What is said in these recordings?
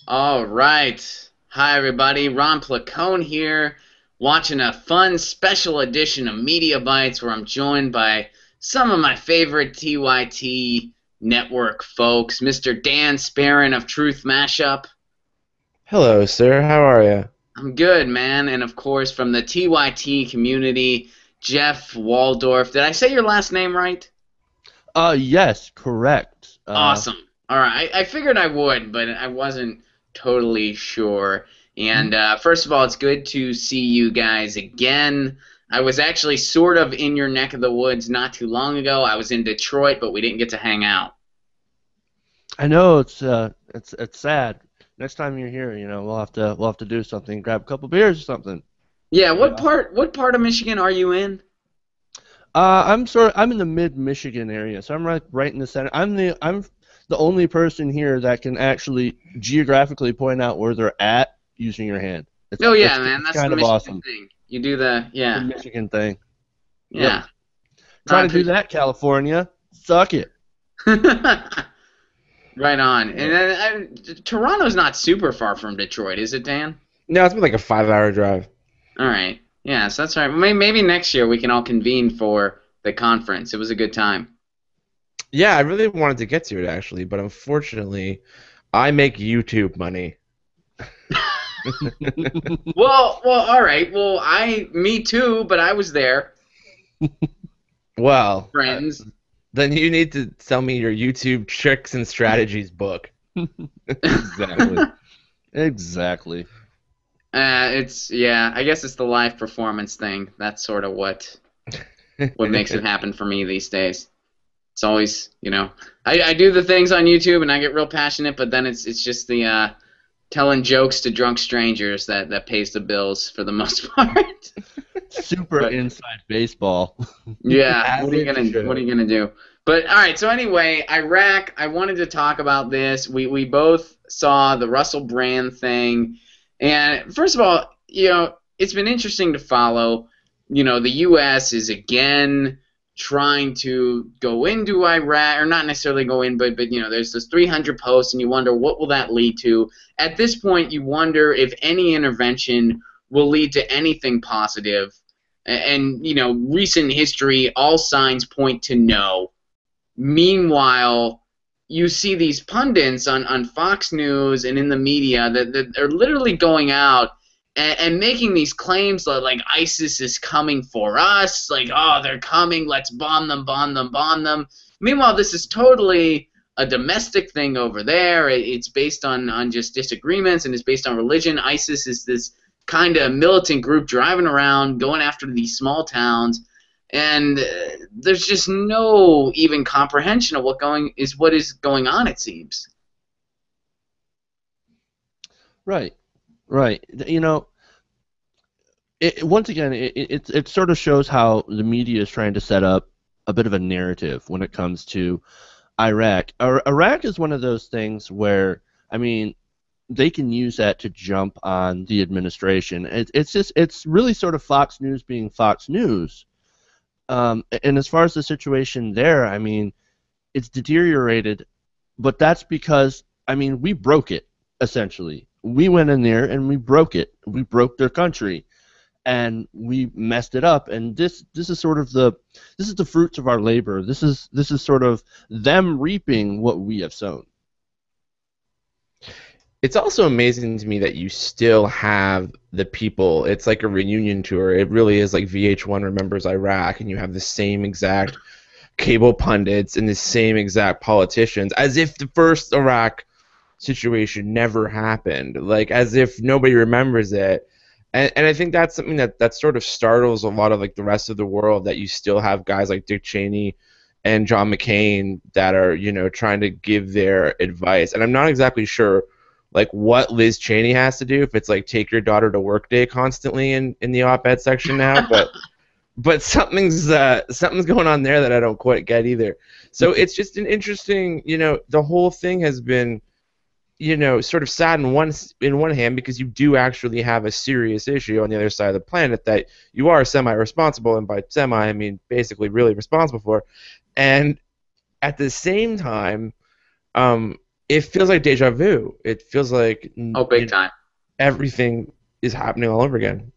All right. Hi, everybody. Ron Placone here, watching a fun special edition of Media Bites where I'm joined by some of my favorite TYT network folks. Mr. Dan Sparron of Truth Mashup. Hello, sir. How are you? I'm good, man. And of course, from the TYT community, Jeff Waldorf. Did I say your last name right? Yes, correct. Awesome. All right. I figured I would, but I wasn't totally sure. And first of all, it's good to see you guys again. I was actually sort of in your neck of the woods not too long ago. I was in Detroit, but we didn't get to hang out. I know it's sad. Next time you're here, we'll have to do something. Grab a couple beers or something. Yeah, Be what awesome. part of Michigan are you in? I'm in the mid Michigan area, so I'm right in the center. I'm the only person here that can actually geographically point out where they're at using your hand. It's Oh yeah, it's man, it's that's the kind of Michigan awesome. thing. You do the The yeah, Michigan thing. Yep. yeah. No, I Trying to do appreciate that, California. Suck it. it. Right on. And Toronto's not super far from Detroit, is it, Dan? No, it's been like a 5-hour drive. All right. Yeah, so that's all right. Maybe next year we can all convene for the conference. It was a good time. Yeah, I really wanted to get to it actually, but unfortunately, I make YouTube money. Well, all right. Well, me too, but I was there. Well, Friends. then you need to tell me your YouTube tricks and strategies book. Exactly. Exactly. I guess it's the live performance thing. That's sort of what makes it happen for me these days. It's always, I do the things on YouTube and I get real passionate, but then it's just the telling jokes to drunk strangers that pays the bills for the most part. Super But inside baseball. yeah, As it what are should. you gonna do? But all right, so anyway, Iraq. I wanted to talk about this. We both saw the Russell Brand thing, and first of all, it's been interesting to follow. The U.S. is again trying to go into Iraq, or not necessarily go in, but there's this 300 posts, and you wonder what will that lead to. At this point, you wonder if any intervention will lead to anything positive. And recent history, all signs point to no. Meanwhile, you see these pundits on Fox News and in the media that are literally going out and making these claims that, like, ISIS is coming for us, like, oh, they're coming, let's bomb them, bomb them, bomb them. Meanwhile, this is totally a domestic thing over there. It's based on just disagreements, and it's based on religion. ISIS is this kind of militant group driving around, going after these small towns, and there's just no even comprehension of what is going on. It seems. Right. Right. Once again, it sort of shows how the media is trying to set up a bit of a narrative when it comes to Iraq. Iraq is one of those things where, I mean, they can use that to jump on the administration. It's really sort of Fox News being Fox News. And as far as the situation there, I mean, it's deteriorated, but that's because, I mean, we broke it, essentially. We went in there and we broke it. We broke their country and we messed it up. And this is sort of the fruits of our labor. This is sort of them reaping what we have sown. It's also amazing to me that you still have the people. It's like a reunion tour. It really is like VH1 remembers Iraq, and you have the same exact cable pundits and the same exact politicians, as if the first Iraq situation never happened, like as if nobody remembers it. And I think that's something that sort of startles a lot of like the rest of the world, that you still have guys like Dick Cheney and John McCain that are, trying to give their advice. And I'm not exactly sure like what Liz Cheney has to do, if it's like take your daughter to work day constantly in the op-ed section now, but something's going on there that I don't quite get either. So it's just an interesting, the whole thing has been, sort of sad in one hand, because you do actually have a serious issue on the other side of the planet that you are semi-responsible, and by semi I mean basically really responsible for. And at the same time, um, it feels like deja vu. It feels like Oh, big time. everything is happening all over again.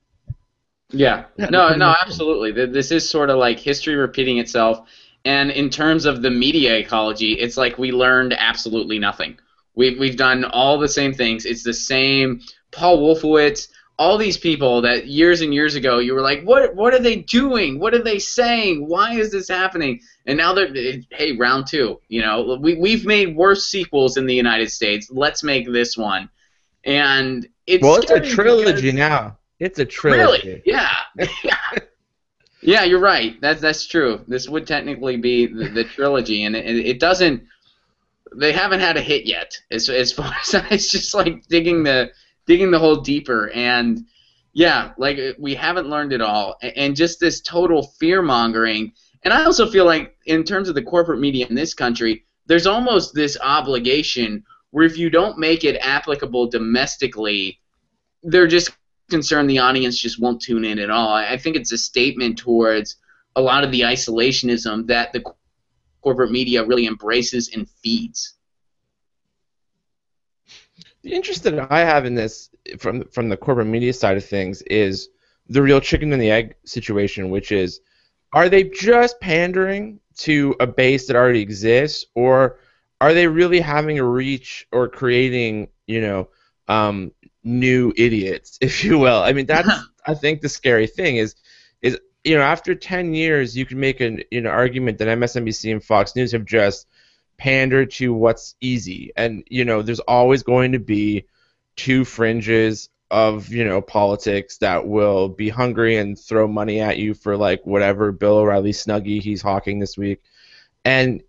Yeah. Yeah, it No, pretty no, much is. absolutely. This is sort of like history repeating itself. And in terms of the media ecology, it's like we learned absolutely nothing. We've done all the same things. It's the same Paul Wolfowitz, all these people that years and years ago you were like, what are they doing? What are they saying? Why is this happening? And now they're hey, round two. You know, we've made worse sequels in the United States. Let's make this one. And it's Well, it's a scary trilogy because now. It's a really, trilogy. yeah. Yeah, you're right. That's true. This would technically be the trilogy, and it doesn't. They haven't had a hit yet. As far as it's just like digging the hole deeper, and yeah, like we haven't learned it all, and just this total fear mongering. And I also feel like in terms of the corporate media in this country, there's almost this obligation where if you don't make it applicable domestically, they're just concerned the audience just won't tune in at all. I think it's a statement towards a lot of the isolationism that the corporate media really embraces and feeds. The interest that I have in this from the corporate media side of things is the real chicken and the egg situation, which is, are they just pandering to a base that already exists, or are they really having a reach or creating, new idiots, if you will? I mean, that's, I think, the scary thing is after 10 years, you can make an argument that MSNBC and Fox News have just pander to what's easy, and there's always going to be two fringes of politics that will be hungry and throw money at you for like whatever Bill O'Reilly snuggie he's hawking this week, and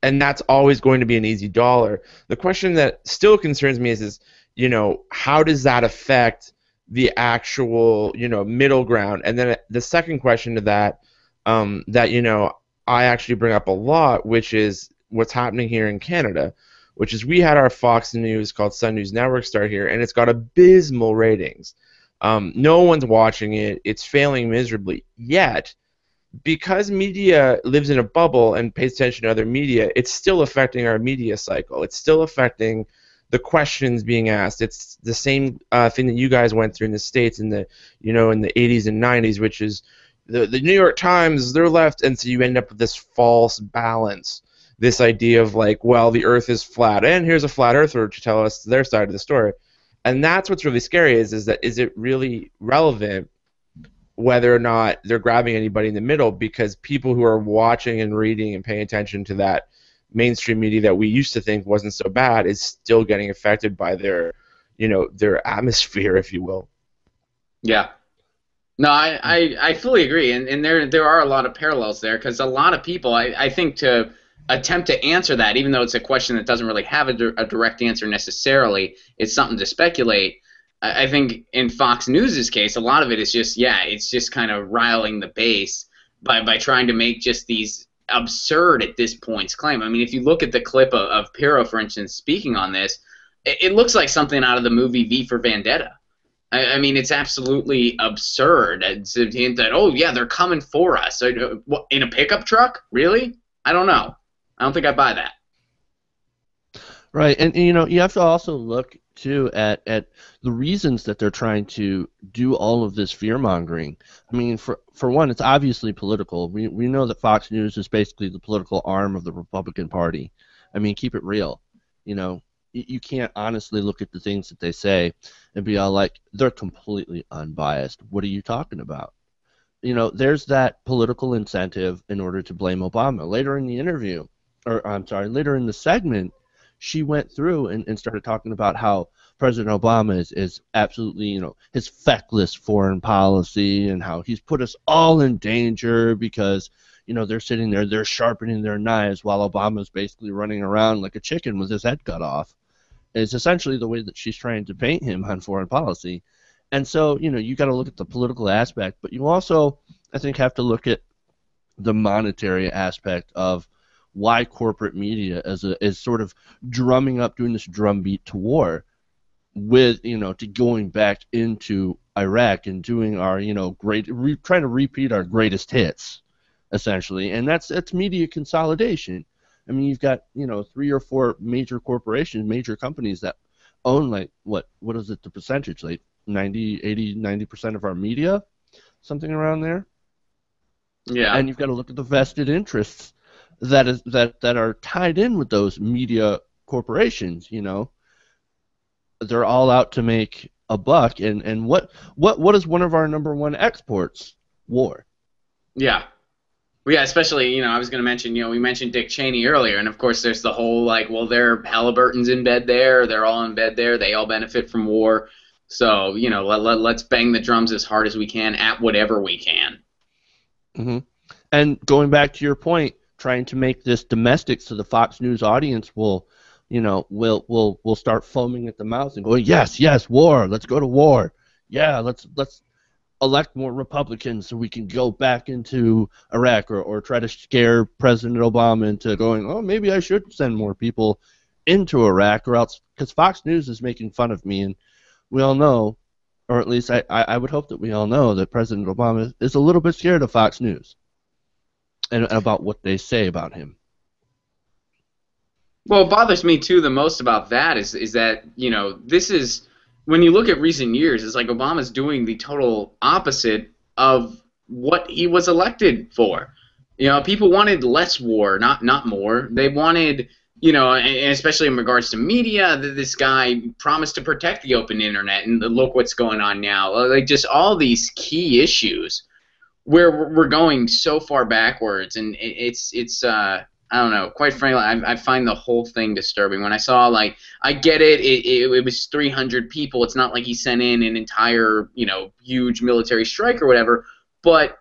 that's always going to be an easy dollar. The question that still concerns me is how does that affect the actual middle ground? And then the second question to that, that I actually bring up a lot, which is what's happening here in Canada, which is we had our Fox News called Sun News Network start here, and it's got abysmal ratings. No one's watching it. It's failing miserably. Yet, because media lives in a bubble and pays attention to other media, it's still affecting our media cycle. It's still affecting the questions being asked. It's the same thing that you guys went through in the States in the in the 80s and 90s, which is the New York Times, they're left, and so you end up with this false balance. This idea of like, well, the Earth is flat, and here's a flat earther to tell us their side of the story, and that's what's really scary. Is it really relevant whether or not they're grabbing anybody in the middle? Because people who are watching and reading and paying attention to that mainstream media that we used to think wasn't so bad is still getting affected by their atmosphere, if you will. Yeah. No, I fully agree, and there are a lot of parallels there because a lot of people, I think, to attempt to answer that, even though it's a question that doesn't really have a direct answer necessarily, it's something to speculate. I think in Fox News's case, a lot of it is just, yeah, it's just kind of riling the base by trying to make just these absurd at this point's claim. I mean, if you look at the clip of Pirro, for instance, speaking on this, it looks like something out of the movie V for Vendetta. I mean, it's absolutely absurd to hint that, oh, yeah, they're coming for us. In a pickup truck? Really? I don't know. I don't think I buy that. Right, and you have to also look too at the reasons that they're trying to do all of this fear mongering. I mean, for one, it's obviously political. We know that Fox News is basically the political arm of the Republican Party. I mean, keep it real. You can't honestly look at the things that they say and be all like, they're completely unbiased. What are you talking about? There's that political incentive in order to blame Obama. Later in the interview, or I'm sorry, later in the segment, she went through and started talking about how President Obama is absolutely, his feckless foreign policy and how he's put us all in danger because, they're sitting there, they're sharpening their knives while Obama's basically running around like a chicken with his head cut off. It's essentially the way that she's trying to paint him on foreign policy. And so, you got to look at the political aspect, but you also, I think, have to look at the monetary aspect of why corporate media is sort of drumming up, doing this drumbeat to war with, to going back into Iraq and doing our, trying to repeat our greatest hits, essentially. And that's media consolidation. I mean, you've got, 3 or 4 major corporations, major companies that own, like, what is it, the percentage, like 90, 80, 90% of our media, something around there. Yeah. And you've got to look at the vested interests that are tied in with those media corporations. They're all out to make a buck. And what is one of our number one exports? War. Yeah. Well, yeah, especially, I was going to mention, we mentioned Dick Cheney earlier, and of course there's the whole, like, well, Halliburton's in bed there, they're all in bed there, they all benefit from war, so, let's bang the drums as hard as we can at whatever we can. hmm And going back to your point, trying to make this domestic so the Fox News audience will start foaming at the mouth and going, yes, yes, war, let's go to war. Yeah, let's elect more Republicans so we can go back into Iraq, or try to scare President Obama into going, oh, maybe I should send more people into Iraq, or else, because Fox News is making fun of me, and we all know, or at least I would hope that we all know, that President Obama is a little bit scared of Fox News and about what they say about him. Well, what bothers me too the most about that is that, this is, when you look at recent years, it's like Obama's doing the total opposite of what he was elected for. People wanted less war, not more. They wanted, and especially in regards to media, this guy promised to protect the open internet, and look what's going on now. Like, just all these key issues where we're going so far backwards, and it's I don't know. Quite frankly, I find the whole thing disturbing. When I saw, like, I get it, it was 300 people. It's not like he sent in an entire, huge military strike or whatever. But,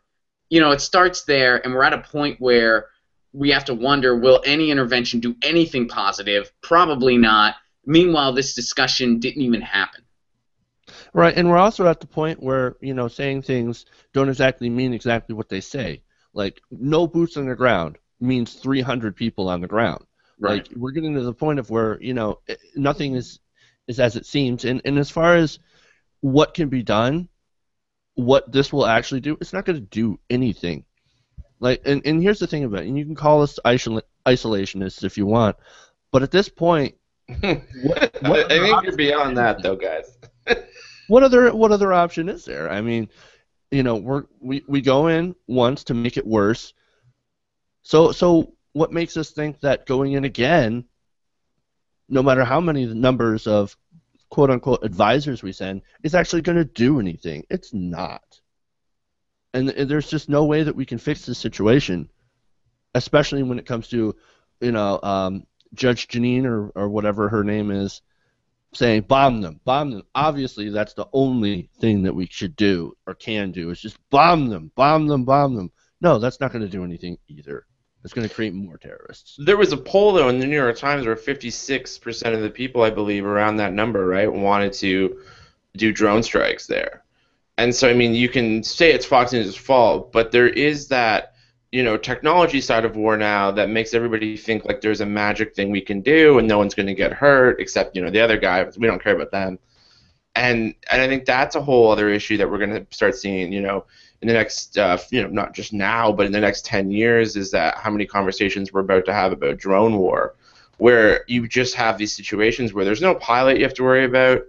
it starts there, and we're at a point where we have to wonder, will any intervention do anything positive? Probably not. Meanwhile, this discussion didn't even happen. Right, and we're also at the point where, saying things don't exactly mean exactly what they say. Like, no boots on the ground means 300 people on the ground. Right. Like, we're getting to the point of where, nothing is as it seems. And as far as what can be done, what this will actually do, it's not going to do anything. Like, and here's the thing about it, and you can call us isolationists if you want, but at this point, I think you're beyond that, though, guys. What other option is there? I mean, we go in once to make it worse. So what makes us think that going in again, no matter how many numbers of quote unquote advisors we send, is actually going to do anything? It's not. And there's just no way that we can fix this situation, especially when it comes to, Judge Janine or whatever her name is, saying bomb them. Obviously, that's the only thing that we should do or can do, is just bomb them. No, that's not going to do anything either. It's going to create more terrorists. There was a poll, though, in the New York Times where 56% of the people, I believe, around that number, right, wanted to do drone strikes there. And so, I mean, you can say it's Fox News' fault, but there is that, technology side of war now that makes everybody think like there's a magic thing we can do and no one's going to get hurt except, the other guy. We don't care about them. And I think that's a whole other issue that we're going to start seeing, in the next, not just now, but in the next 10 years, is that how many conversations we're about to have about drone war, where you just have these situations where there's no pilot you have to worry about.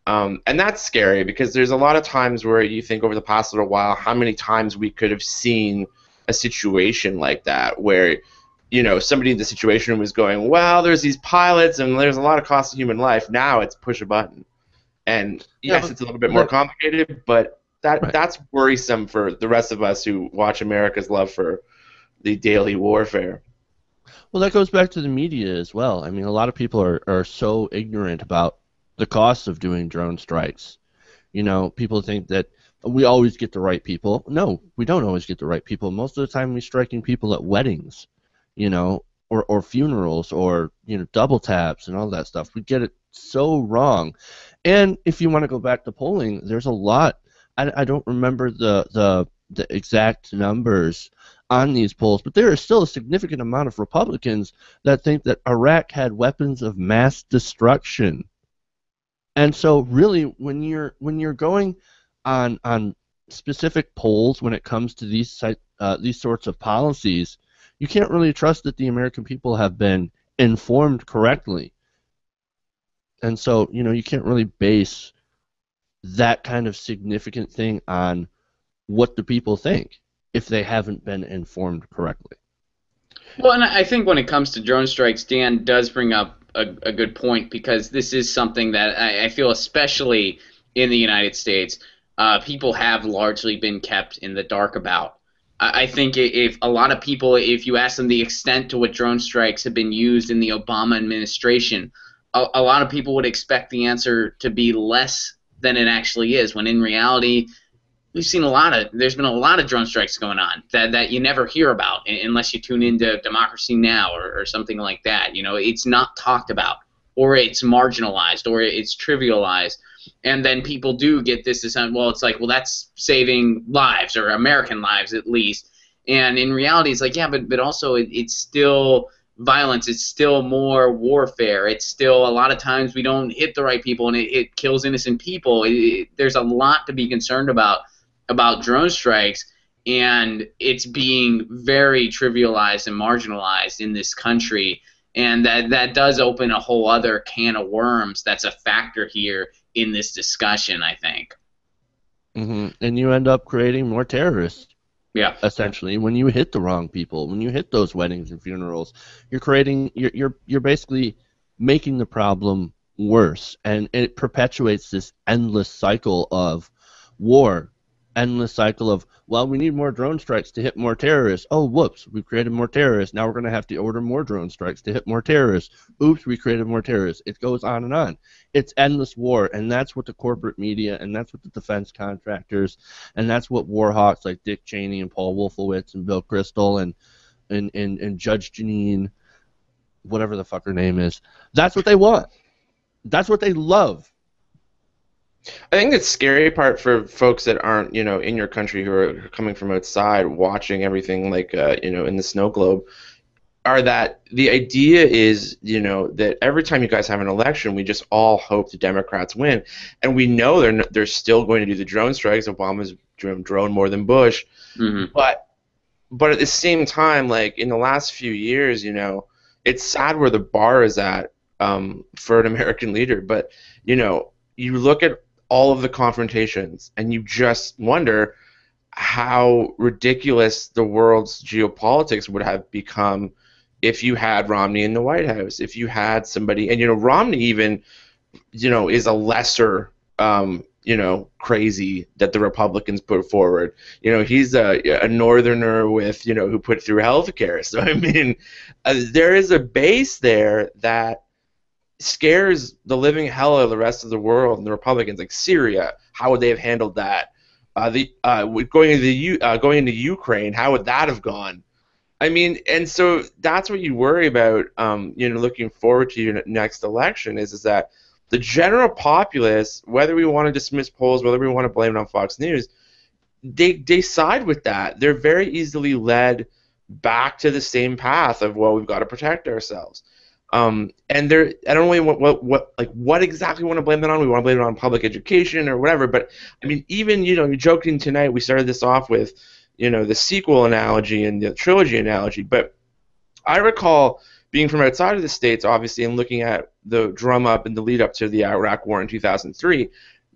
And that's scary because there's a lot of times where you think over the past little while how many times we could have seen a situation like that where, somebody in the situation room was going, well, there's these pilots and there's a lot of cost of human life. Now it's push a button. And yes, it's a little bit more complicated, but that's worrisome for the rest of us who watch America's love for the daily warfare. Well, that goes back to the media as well. I mean, a lot of people are so ignorant about the costs of doing drone strikes. People think that we always get the right people. No, we don't always get the right people. Most of the time we're striking people at weddings, or funerals, or, double taps and all that stuff. We get it so wrong. And if you want to go back to polling, there's a lot. I don't remember the exact numbers on these polls, but there is still a significant amount of Republicans that think that Iraq had weapons of mass destruction. And so really, when you're going on specific polls when it comes to these sorts of policies, you can't really trust that the American people have been informed correctly. And so, you can't really base that kind of significant thing on what the people think if they haven't been informed correctly. Well, and I think when it comes to drone strikes, Dan does bring up a good point because this is something that I feel, especially in the United States, people have largely been kept in the dark about. I think if a lot of people, if you ask them the extent to what drone strikes have been used in the Obama administration, a lot of people would expect the answer to be less than it actually is, when in reality, there's been a lot of drone strikes going on that you never hear about unless you tune into Democracy Now! Or something like that. It's not talked about, or it's marginalized, or it's trivialized, and then people do get this sense, well, it's like, well, that's saving lives, or American lives at least, and in reality it's like, yeah, but also it's still violence, it's still more warfare, it's still a lot of times we don't hit the right people and it kills innocent people. There's a lot to be concerned about drone strikes, and it's being very trivialized and marginalized in this country, and that does open a whole other can of worms that's a factor here in this discussion, I think. And you end up creating more terrorists. Yeah. Essentially, when you hit the wrong people, when you hit those weddings and funerals, you're basically making the problem worse, and it perpetuates this endless cycle of war, endless cycle of, well, we need more drone strikes to hit more terrorists. Oh, whoops, we've created more terrorists. Now we're going to have to order more drone strikes to hit more terrorists. Oops, we created more terrorists. It goes on and on. It's endless war, and that's what the corporate media, and that's what the defense contractors, and that's what war hawks like Dick Cheney and Paul Wolfowitz and Bill Kristol and Judge Janine, whatever the fuck her name is. That's what they want. That's what they love. I think the scary part for folks that aren't, in your country, who are coming from outside, watching everything like, in the snow globe, are that the idea is, that every time you guys have an election, we just all hope the Democrats win, and we know they're still going to do the drone strikes. Obama's drone more than Bush, but at the same time, like in the last few years, it's sad where the bar is at for an American leader. But you look at all of the confrontations, and you just wonder how ridiculous the world's geopolitics would have become if you had Romney in the White House, if you had somebody, and Romney even, is a lesser, crazy that the Republicans put forward. He's a northerner with, who put through healthcare. So I mean, there is a base there that scares the living hell out of the rest of the world, and the Republicans, like Syria, how would they have handled that? Going into Ukraine, how would that have gone? I mean, and so that's what you worry about. Looking forward to your next election is that the general populace, whether we want to dismiss polls, whether we want to blame it on Fox News, they side with that. They're very easily led back to the same path of, well, we've got to protect ourselves. And I don't really what exactly we want to blame that on. We want to blame it on public education or whatever. But I mean, even you're joking tonight. We started this off with the sequel analogy and the trilogy analogy. But I recall being from outside of the States, obviously, and looking at the drum up and the lead up to the Iraq War in 2003.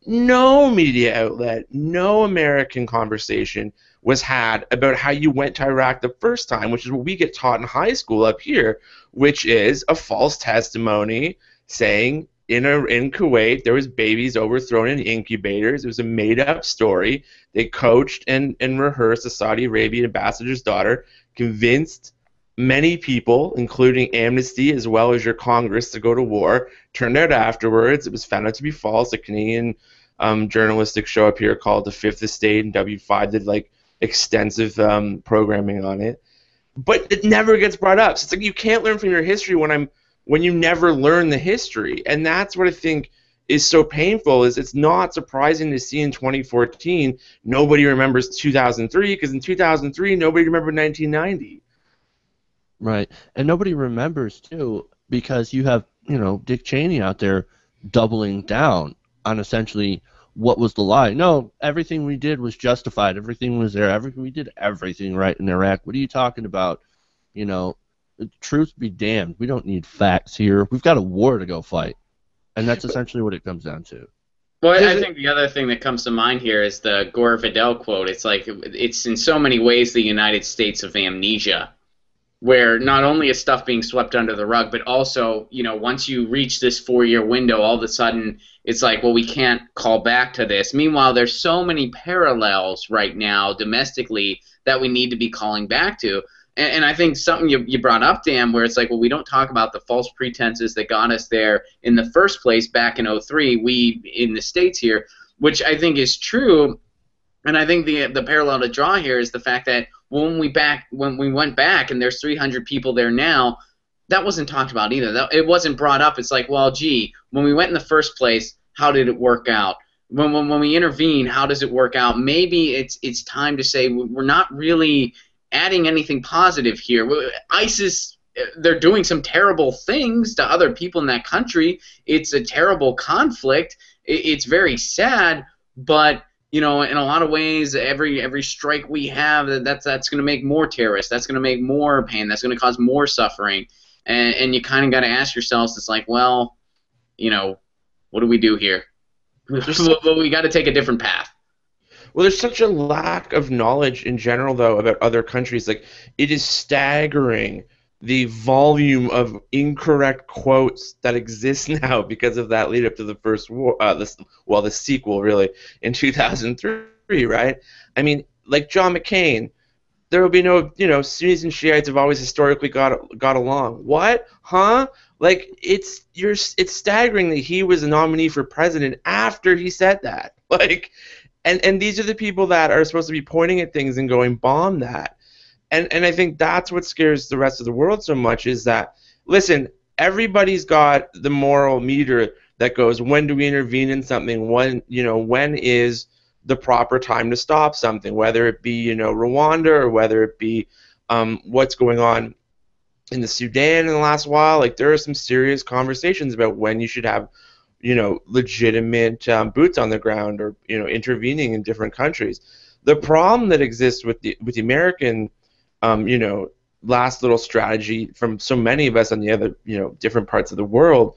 No media outlet, no American conversation was had about how you went to Iraq the first time, which is what we get taught in high school up here, which is a false testimony saying in Kuwait there was babies overthrown in incubators. It was a made-up story. They coached and rehearsed. The Saudi Arabian ambassador's daughter convinced many people, including Amnesty as well as your Congress, to go to war. Turned out afterwards it was found out to be false. A Canadian journalistic show up here called The Fifth Estate, and W5 did extensive programming on it. But it never gets brought up. So it's like you can't learn from your history when you never learn the history. And that's what I think is so painful, is it's not surprising to see in 2014 nobody remembers 2003, because in 2003 nobody remembered 1990. Right. And nobody remembers, too, because you have, Dick Cheney out there doubling down on essentially what was the lie. No, everything we did was justified. Everything was there. We did everything right in Iraq. What are you talking about? You know, truth be damned, we don't need facts here. We've got a war to go fight, and that's essentially what it comes down to. Well, There's I think the other thing that comes to mind here is the Gore Vidal quote. It's like it's in so many ways the United States of amnesia, where not only is stuff being swept under the rug, but also, once you reach this 4-year window, all of a sudden it's like, well, we can't call back to this. Meanwhile, there's so many parallels right now domestically that we need to be calling back to. And I think something you brought up, Dan, where it's like, well, we don't talk about the false pretenses that got us there in the first place back in '03, we in the States here, which I think is true. And I think the parallel to draw here is the fact that when we went back and there's 300 people there now, that wasn't talked about either. It wasn't brought up. It's like, well, gee, when we went in the first place, how did it work out? When we intervene, how does it work out? Maybe it's time to say we're not really adding anything positive here. ISIS, they're doing some terrible things to other people in that country. It's a terrible conflict. It's very sad, but in a lot of ways, every strike we have, that's going to make more terrorists. That's going to make more pain. That's going to cause more suffering. And you kind of got to ask yourselves, it's like, well, what do we do here? Well, we got to take a different path. Well, there's such a lack of knowledge in general, though, about other countries. Like, it is staggering the volume of incorrect quotes that exist now because of that lead up to the first war, the sequel, really, in 2003, right? I mean, like John McCain, there will be no, Sunnis and Shiites have always historically got along. What? Huh? Like, it's staggering that he was a nominee for president after he said that. Like, and these are the people that are supposed to be pointing at things and going, bomb that. And I think that's what scares the rest of the world so much is that, listen, everybody's got the moral meter that goes, when do we intervene in something? When is the proper time to stop something? Whether it be, Rwanda or whether it be what's going on in the Sudan in the last while. Like, there are some serious conversations about when you should have legitimate boots on the ground or intervening in different countries. The problem that exists with the American last little strategy from so many of us on the other different parts of the world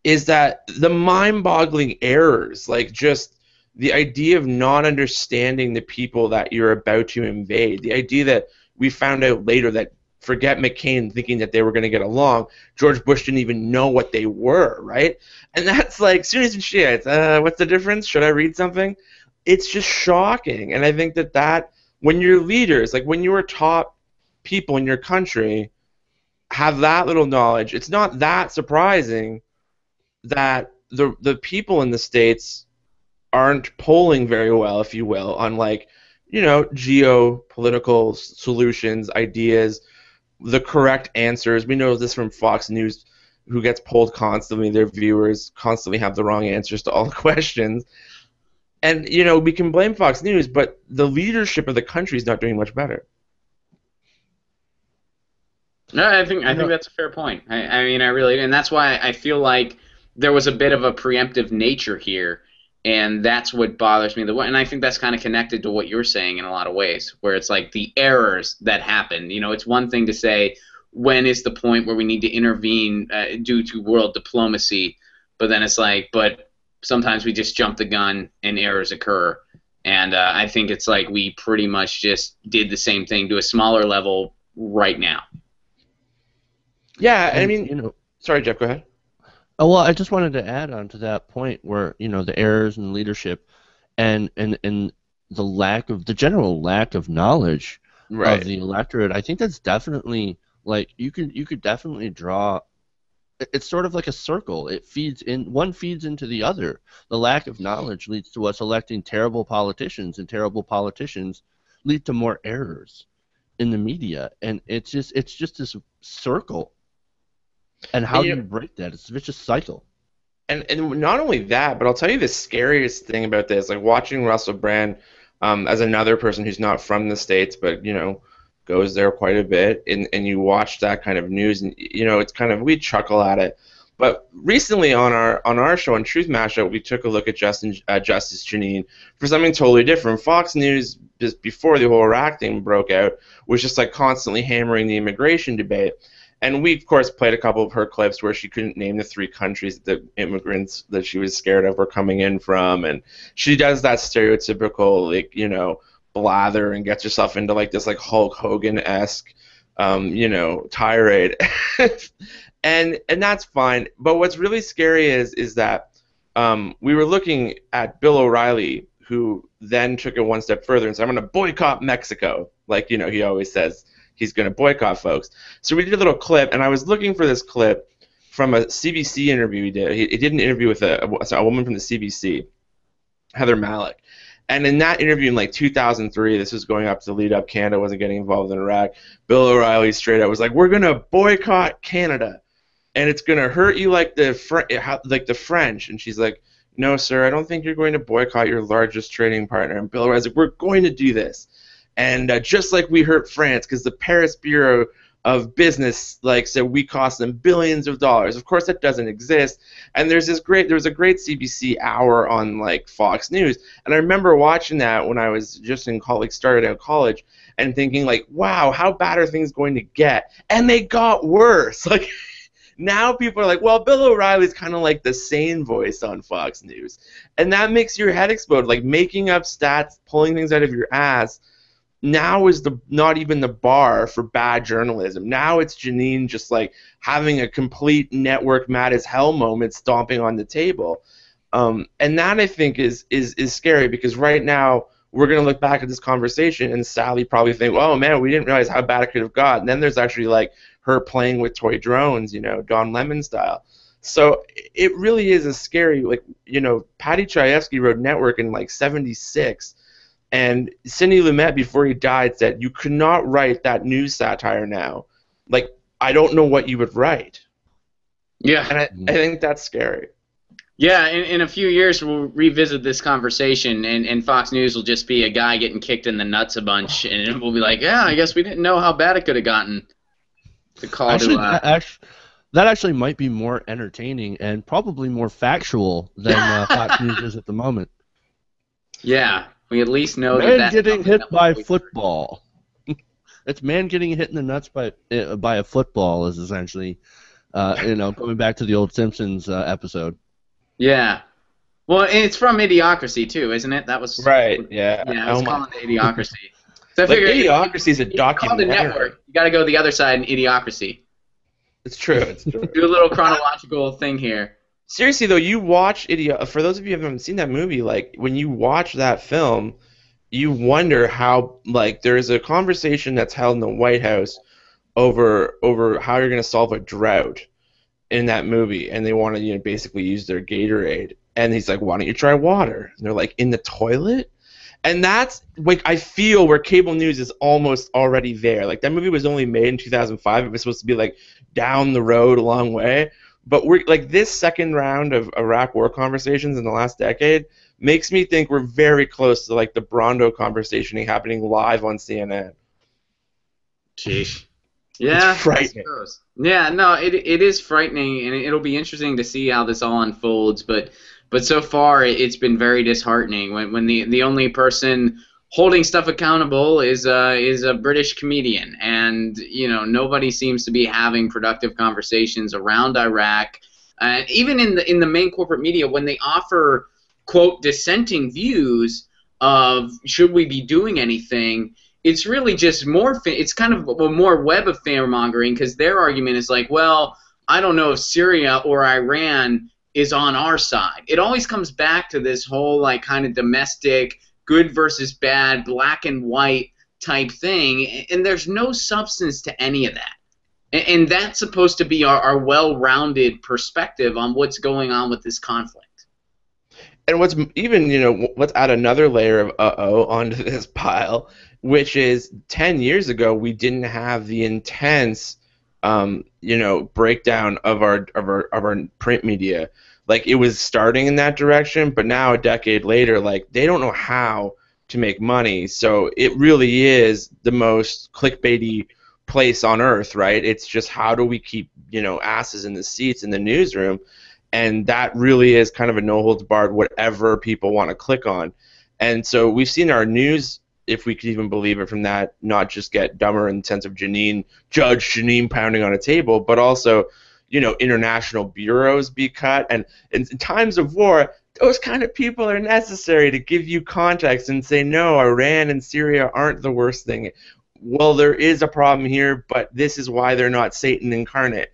is that the mind-boggling errors, like just the idea of not understanding the people that you're about to invade, the idea that we found out later that, forget McCain thinking that they were going to get along, George Bush didn't even know what they were, right? And that's like, Sunnis and Shiites, what's the difference? Should I read something? It's just shocking. And I think that when your leaders, like when your top people in your country have that little knowledge, it's not that surprising that the people in the States aren't polling very well, if you will, on geopolitical solutions, ideas, the correct answers. We know this from Fox News, who gets polled constantly. Their viewers constantly have the wrong answers to all the questions. And, we can blame Fox News, but the leadership of the country is not doing much better. No, I think that's a fair point. I mean, I really, and that's why I feel like there was a bit of a preemptive nature here, and that's what bothers me. And I think that's kind of connected to what you're saying in a lot of ways, where it's like the errors that happen. It's one thing to say when is the point where we need to intervene due to world diplomacy, but then it's like, but sometimes we just jump the gun and errors occur. And I think it's like we pretty much just did the same thing to a smaller level right now. Yeah, I mean, sorry, Jeff, go ahead. Oh, well, I just wanted to add on to that point where, the errors in leadership and the general lack of knowledge Right. of the electorate. I think that's definitely, like, you could definitely draw. It's sort of like a circle. One feeds into the other. The lack of knowledge leads to us electing terrible politicians, and terrible politicians lead to more errors in the media, and it's just this circle. And how do you break that? It's a vicious cycle. And not only that, but I'll tell you the scariest thing about this, like watching Russell Brand as another person who's not from the States, but, goes there quite a bit, and you watch that kind of news, and, it's kind of, we chuckle at it. But recently on our show on Truth Mashup, we took a look at Justice Janine for something totally different. Fox News, just before the whole Iraq thing broke out, was just like constantly hammering the immigration debate. And we, of course, played a couple of her clips where she couldn't name the 3 countries that immigrants that she was scared of were coming in from. And she does that stereotypical, like, blather and gets herself into like this like Hulk Hogan-esque, tirade. and that's fine. But what's really scary is that we were looking at Bill O'Reilly, who then took it one step further and said, I'm going to boycott Mexico. Like, he always says he's going to boycott folks. So we did a little clip, and I was looking for this clip from a CBC interview he did. He did an interview with a woman from the CBC, Heather Malik. And in that interview in like 2003, this was going up to lead up Canada wasn't getting involved in Iraq, Bill O'Reilly straight up was like, we're going to boycott Canada, and it's going to hurt you like the French. And she's like, no, sir, I don't think you're going to boycott your largest trading partner. And Bill O'Reilly's like, we're going to do this. And just like we hurt France, because the Paris Bureau of Business said we cost them billions of dollars. Of course, that doesn't exist. And there was a great CBC hour on like Fox News, and I remember watching that when I was just in college, started out college, and thinking like, wow, how bad are things going to get? And they got worse. Like now people are like, well, Bill O'Reilly's kind of like the sane voice on Fox News, and that makes your head explode. Like making up stats, pulling things out of your ass. Now is not even the bar for bad journalism. Now it's Janine just like having a complete network mad as hell moment, stomping on the table, and that I think is scary, because right now we're gonna look back at this conversation and Sally probably think, oh man, we didn't realize how bad it could have got. And then there's actually like her playing with toy drones, Don Lemon style. So it really is a scary, Patty Chayefsky wrote Network in like '76. And Sidney Lumet, before he died, said, you could not write that news satire now. Like, I don't know what you would write. Yeah. And I think that's scary. Yeah, in a few years we'll revisit this conversation, and Fox News will just be a guy getting kicked in the nuts a bunch, and we'll be like, yeah, I guess we didn't know how bad it could have gotten. That actually might be more entertaining and probably more factual than Fox News is at the moment. Yeah. We at least know man getting hit by football. It's man getting hit in the nuts by a football is essentially, going back to the old Simpsons episode. Yeah. Well, and it's from Idiocracy too, isn't it? That was right. Yeah. Yeah, I was calling it Idiocracy. So I figured Idiocracy is a documentary. Network. You got to go the other side in Idiocracy. It's true. It's true. Do a little chronological thing here. Seriously though, you watch for those of you who haven't seen that movie, like when you watch that film, you wonder how there's a conversation that's held in the White House over how you're going to solve a drought in that movie, and they want to basically use their Gatorade, and he's like, why don't you try water? And they're like, in the toilet? And that's like I feel where cable news is almost already there. Like that movie was only made in 2005. It was supposed to be like down the road a long way. But we're like this second round of Iraq war conversations in the last decade makes me think we're very close to like the Brondo conversation happening live on CNN. Jeez. Yeah. It's frightening. Yeah, no, it is frightening, and it'll be interesting to see how this all unfolds. But so far, it's been very disheartening. When the only person holding stuff accountable is a British comedian, and nobody seems to be having productive conversations around Iraq. Even in the main corporate media, when they offer quote dissenting views of should we be doing anything, it's really just it's kind of a more web of fear-mongering, because their argument is like, well, I don't know if Syria or Iran is on our side. It always comes back to this whole kind of domestic good versus bad, black and white type thing, and there's no substance to any of that. And that's supposed to be our well-rounded perspective on what's going on with this conflict. And what's even, let's add another layer of onto this pile, which is 10 years ago we didn't have the intense, breakdown of our print media. Like it was starting in that direction, but now a decade later, they don't know how to make money. So it really is the most clickbaity place on earth, right? It's just how do we keep, asses in the seats in the newsroom, and that really is kind of a no holds barred whatever people want to click on. And so we've seen our news, if we could even believe it from that, not just get dumber in the sense of Judge Janine pounding on a table, but also, international bureaus be cut. And in times of war, those kind of people are necessary to give you context and say, no, Iran and Syria aren't the worst thing. Well, there is a problem here, but this is why they're not Satan incarnate.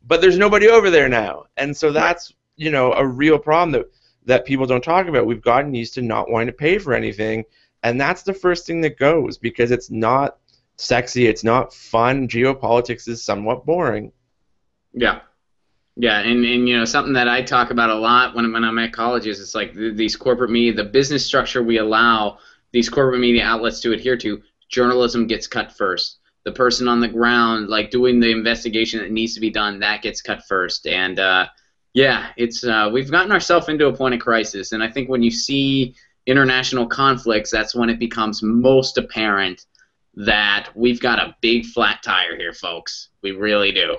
But there's nobody over there now. And so that's, a real problem that people don't talk about. We've gotten used to not wanting to pay for anything, and that's the first thing that goes, because it's not sexy, it's not fun. Geopolitics is somewhat boring. Yeah. Yeah, and something that I talk about a lot when I'm at colleges, it's like these corporate media, the business structure we allow these corporate media outlets to adhere to, journalism gets cut first. The person on the ground, like doing the investigation that needs to be done, that gets cut first. And it's we've gotten ourselves into a point of crisis, and I think when you see international conflicts, that's when it becomes most apparent that we've got a big flat tire here, folks. We really do.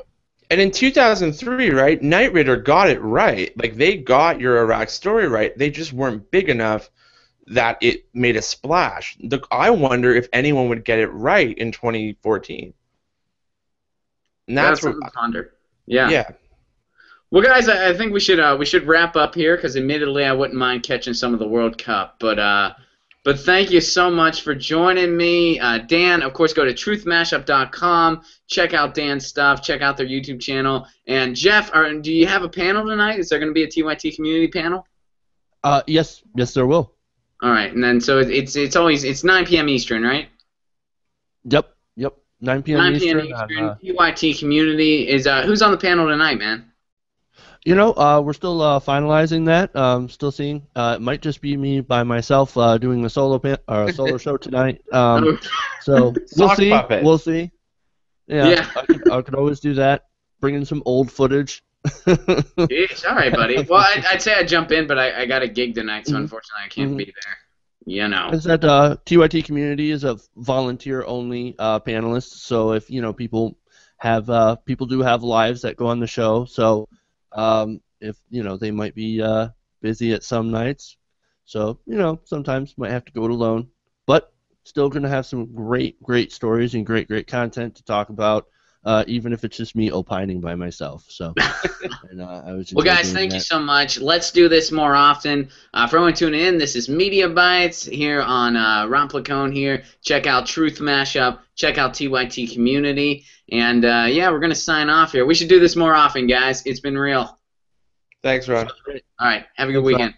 And in 2003, right, Knight Ridder got it right. Like, they got your Iraq story right. They just weren't big enough that it made a splash. I wonder if anyone would get it right in 2014. And that's what something to ponder. Yeah. Yeah. Well, guys, I think we should wrap up here, because admittedly I wouldn't mind catching some of the World Cup, but thank you so much for joining me. Dan, of course, go to truthmashup.com. Check out Dan's stuff. Check out their YouTube channel. And Jeff, do you have a panel tonight? Is there going to be a TYT community panel? Yes, there will. All right, and then so it's 9 p.m. Eastern, right? Yep, 9 p.m. 9 p.m. Eastern. TYT community is who's on the panel tonight, man? We're still finalizing that. Still seeing. It might just be me by myself doing a solo show tonight. So we'll see. Puppet. We'll see. Yeah. I could always do that. Bring in some old footage. Jeez, all right, buddy. Well, I'd say I'd jump in, but I got a gig tonight, so unfortunately I can't be there. Is that TYT community is a volunteer-only panelist. So if people do have lives that go on the show. So if they might be busy at some nights, so sometimes might have to go it alone, but still gonna have some great stories and great content to talk about, even if it's just me opining by myself. So and I was well, guys, thank you so much. Let's do this more often. For everyone tuning in, this is Media Bites here on Ron Placone here. Check out Truth Mashup. Check out TYT Community. And, we're going to sign off here. We should do this more often, guys. It's been real. Thanks, Ron. All right. Have a good weekend.